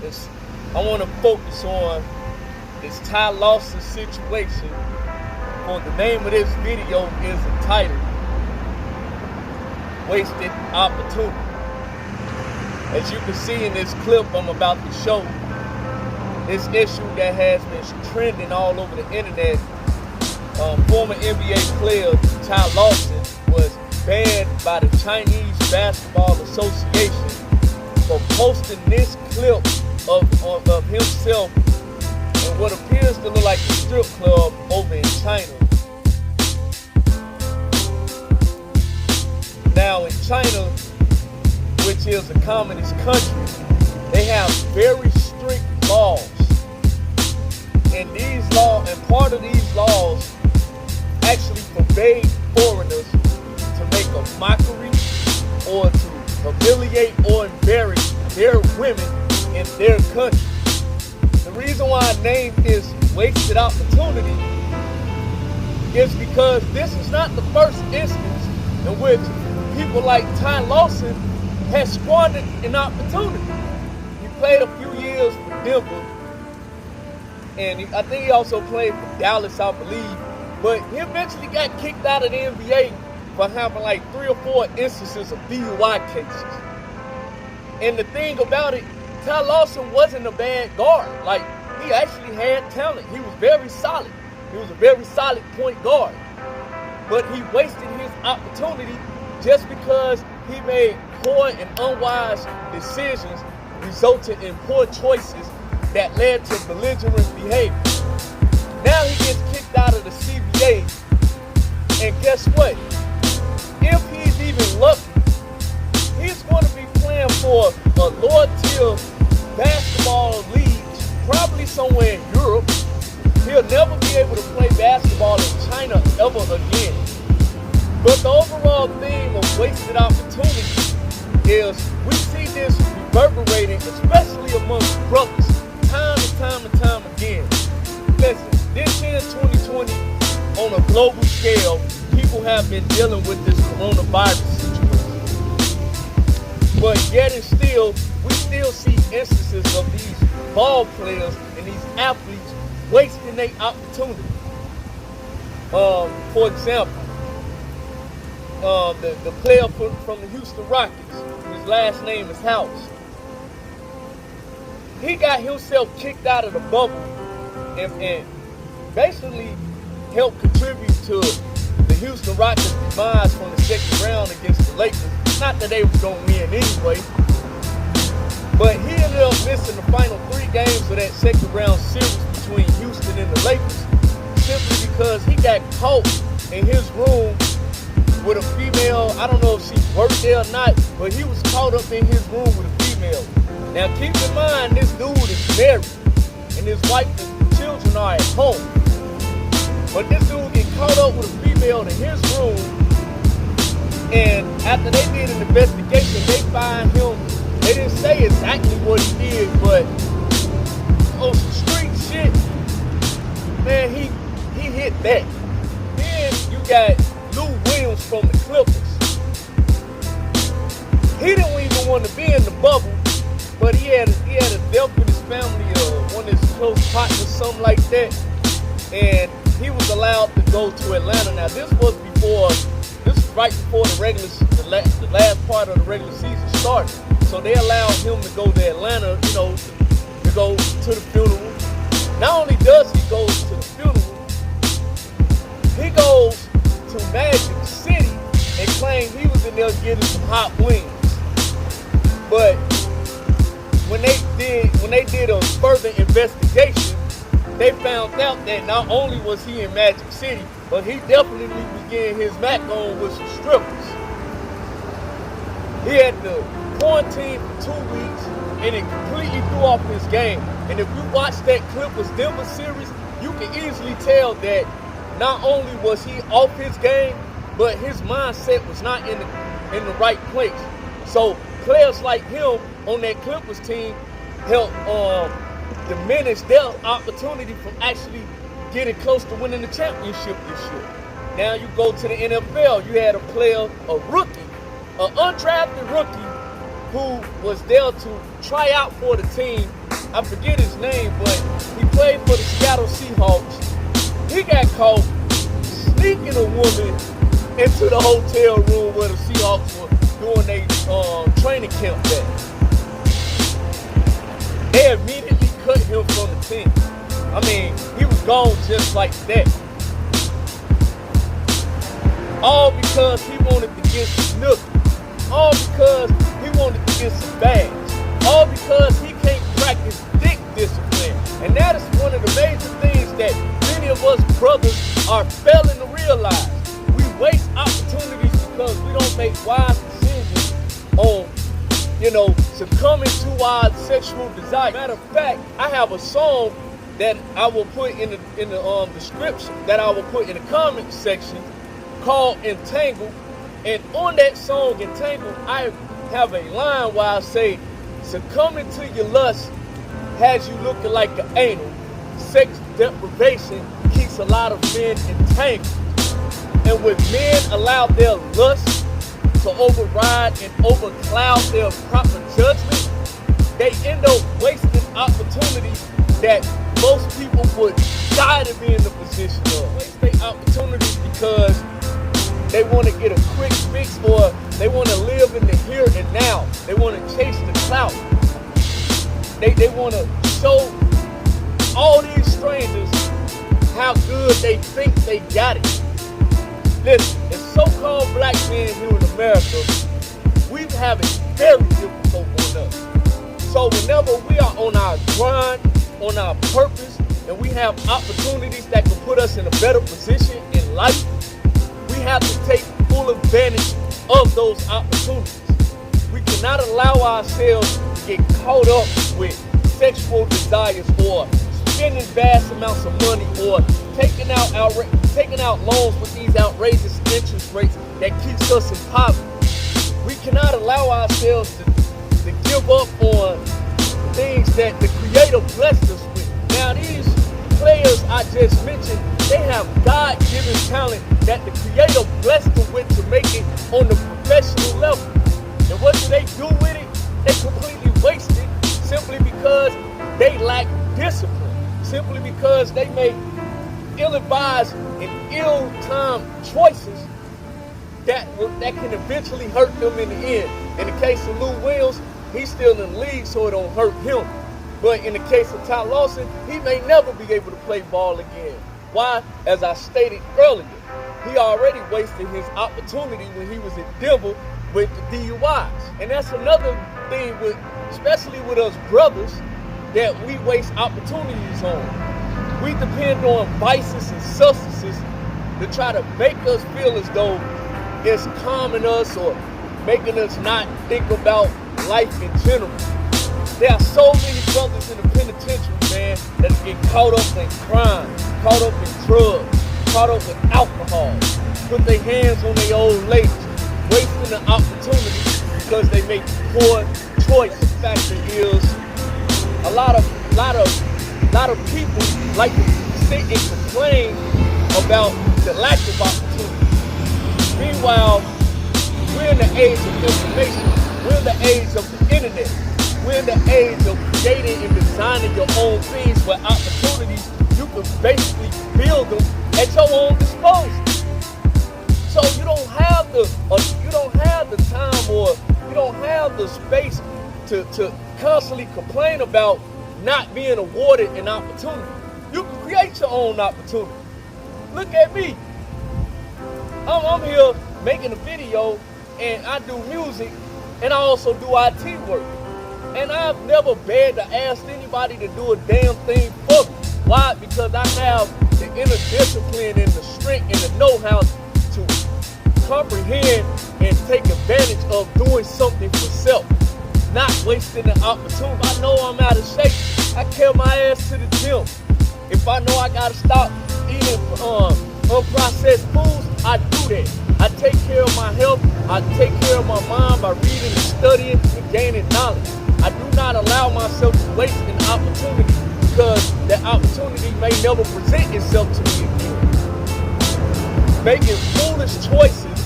I want to focus on this Tylawson situation. For the name of this video is entitled Wasted Opportunity. As you can see in this clip I'm about to show, this issue that has been trending all over the internet. Former NBA player Tylawson was banned by the Chinese Basketball Association for posting this clip of himself in what appears to look like a strip club over in China. Now in China, which is a communist country, they have very strict laws. And part of these laws actually forbade foreigners to make a mockery or to humiliate or embarrass their women in their country. The reason why I named this Wasted Opportunity is because this is not the first instance in which people like Tylawson has squandered an opportunity. He played a few years for Denver, and I think he also played for Dallas, I believe. But he eventually got kicked out of the NBA for having like 3 or 4 instances of DUI cases. And the thing about it, Tylawson wasn't a bad guard. Like, he actually had talent. He was very solid. He was a very solid point guard. But he wasted his opportunity just because he made poor and unwise decisions, resulting in poor choices that led to belligerent behavior. Now he gets kicked out of the CBA, and guess what? If he's even lucky, he's going to be playing for a lower tier basketball league, probably somewhere in Europe. He'll never be able to play basketball in China ever again. But the overall theme of wasted opportunity is we see this reverberating, especially amongst brothers, time and time and time again. Listen, this year in 2020, on a global scale, people have been dealing with this coronavirus situation. But yet and still, we still see instances of these ball players and these athletes wasting their opportunity. For example, the player from the Houston Rockets, whose last name is House, he got himself kicked out of the bubble and basically helped contribute to the Houston Rockets' demise from the second round against the Lakers. Not that they was going to win anyway, but he ended up missing the final 3 games of that second round series between Houston and the Lakers simply because he got caught in his room with a female. I don't know if she worked there or not, but he was caught up in his room with a female. Now keep in mind, this dude is married and his wife and children are at home. But this dude get caught up with a female in his room, and after they did an investigation, they find him. They didn't say exactly what he did, but on some street shit, man, he hit that. Then you got Lou Williams from the Clippers. He didn't even want to be in the bubble, but he had a death with his family, one of his close partners, something like that, and he was allowed to go to Atlanta. Now this was right before the last part of the regular season started. So they allowed him to go to Atlanta, to go to the funeral. Not only does he go to the funeral, he goes to Magic City and claimed he was in there getting some hot wings. But when they did a further investigation, they found out that not only was he in Magic City, but he definitely was getting his Mac on with some strippers. He had to quarantine for 2 weeks, and it completely threw off his game. And if you watch that Clippers Denver series, you can easily tell that not only was he off his game, but his mindset was not in the right place. So players like him on that Clippers team helped diminish their opportunity from actually getting close to winning the championship this year. Now you go to the NFL, you had a player, a rookie, an undrafted rookie, who was there to try out for the team I forget his name, but he played for the Seattle Seahawks. He got caught sneaking a woman into the hotel room where the Seahawks were doing their training camp there. They immediately cut him from the team. I mean, he was gone just like that. All because he wanted to get some nookie. All because he wanted to get some bags. All because he can't practice dick discipline. And that is one of the major things that many of us brothers are failing to realize. We waste opportunities because we don't make wise decisions on, succumbing to our sexual desire. Matter of fact, I have a song that I will put in the description, that I will put in the comment section, called Entangled. And on that song, Entangled, I have a line where I say, succumbing to your lust has you looking like an anal. Sex deprivation keeps a lot of men entangled. And when men allow their lust to override and overcloud their proper judgment, they end up wasting opportunities that most people would die to be in the position of. Waste their opportunities because they want to get a quick fix, or they want to live in the here and now. They want to chase the clout. They want to show all these strangers how good they think they got it. Listen, as so-called black men here in America, we have it very difficult on us. So whenever we are on our grind, on our purpose, and we have opportunities that can put us in a better position in life, we have to take full advantage of those opportunities. We cannot allow ourselves to get caught up with sexual desires, or spending vast amounts of money, or taking out loans with these outrageous interest rates that keeps us in poverty. We cannot allow ourselves to give up on things that the Creator blessed us with. Now, these players I just mentioned, they have God-given talent that the Creator blessed them with to make it on the professional level. And what do they do with it? They completely waste it simply because they lack discipline. Simply because they make ill-advised and ill-timed choices that can eventually hurt them in the end. In the case of Lou Williams, he's still in the league, so it don't hurt him. But in the case of Tylawson, he may never be able to play ball again. Why? As I stated earlier, he already wasted his opportunity when he was in Denver with the DUIs. And that's another thing, especially with us brothers, that we waste opportunities on. We depend on vices and substances to try to make us feel as though it's calming us or making us not think about life in general. There are so many brothers in the penitentiary, man, that get caught up in crime, caught up in drugs, caught up in alcohol, put their hands on their old ladies, wasting the opportunity because they make poor choices. The fact is, a lot of people like to sit and complain about the lack of opportunity. Meanwhile, we're in the age of information. We're in the age of the internet. We're in the age of creating and designing your own things where opportunities, you can basically build them at your own disposal. So you don't have the time, or you don't have the space to constantly complain about not being awarded an opportunity. You can create your own opportunity. Look at me. I'm here making a video, and I do music, and I also do IT work. And I've never begged or asked anybody to do a damn thing for me. Why? Because I have the inner discipline and the strength and the know-how to comprehend and take advantage of doing something for self, not wasting the opportunity. I know I'm out of shape, I carry my ass to the gym. If I know I gotta stop eating unprocessed foods, I do that. I take care of my health, I take care of my mind by reading and studying and gaining knowledge. I do not allow myself to waste an opportunity because that opportunity may never present itself to me again. Making foolish choices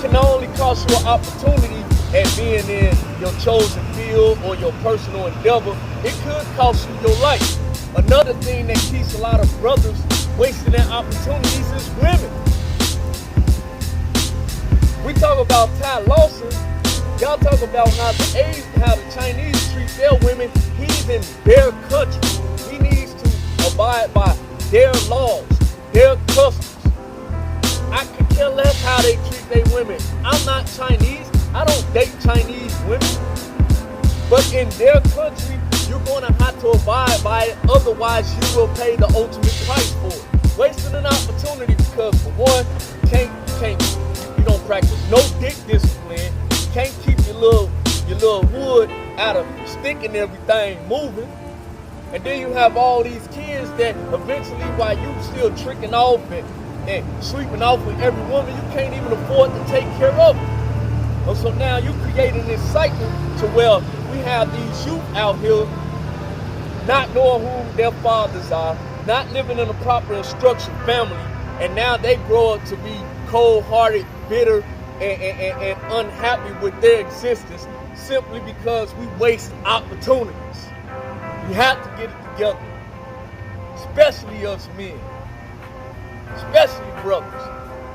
can not only cost you an opportunity, at being in your chosen field or your personal endeavor, it could cost you your life. Another thing that keeps a lot of brothers wasting their opportunities is women. We talk about Tylawson. Y'all talk about how the Chinese treat their women. He's in their country. He needs to abide by their laws, their customs. I could care less how they treat their women. I'm not Chinese. I don't date Chinese women. But in their country, you're going to have to abide by it. Otherwise, you will pay the ultimate price for it. Wasting an opportunity because, for one, you don't practice no dick discipline. You can't keep your little wood out of stick and everything moving. And then you have all these kids that eventually, while you still tricking off and sleeping off with every woman, you can't even afford to take care of them. And so now you're creating this cycle to where we have these youth out here not knowing who their fathers are, not living in a proper and structured family, and now they grow up to be cold-hearted, bitter, and unhappy with their existence simply because we waste opportunities. We have to get it together, especially us men, especially brothers.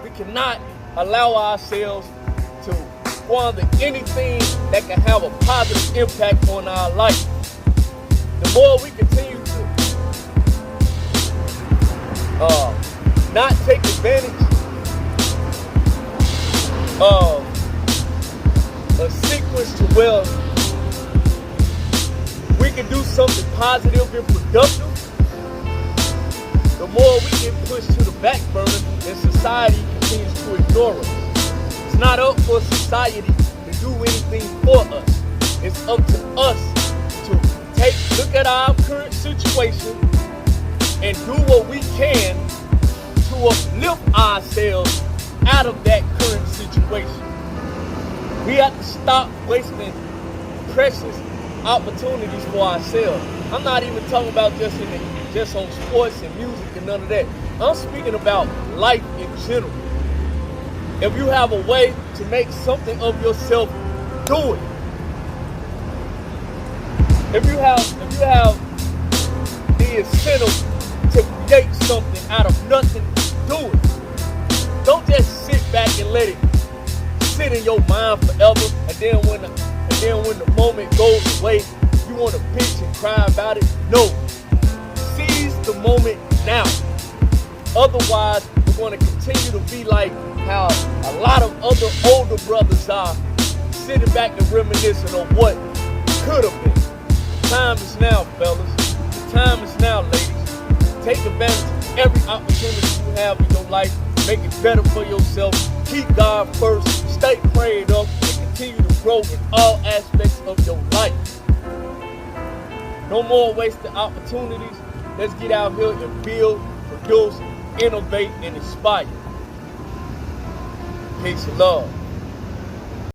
We cannot allow ourselves to squander anything that can have a positive impact on our life. The more we continue to not take advantage of a sequence to where we can do something positive and productive, the more we get pushed to the back burner and society continues to ignore us. It's not up for society to do anything for us. It's up to us to look at our current situation and do what we can to uplift ourselves out of that current situation. We have to stop wasting precious opportunities for ourselves. I'm not even talking about just on sports and music and none of that. I'm speaking about life in general. If you have a way to make something of yourself, do it. If you have the incentive to create something out of nothing, do it. Don't just sit back and let it sit in your mind forever, and then when the moment goes away, you want to bitch and cry about it. No. Seize the moment now. Otherwise, we're going to continue to be like how a lot of other older brothers are, sitting back and reminiscing on what could have been. The time is now, fellas. The time is now, ladies. Take advantage of every opportunity you have in your life. Make it better for yourself. Keep God first. Stay prayed up and continue to grow in all aspects of your life. No more wasted opportunities. Let's get out here and build, produce, innovate, and inspire. Peace and love.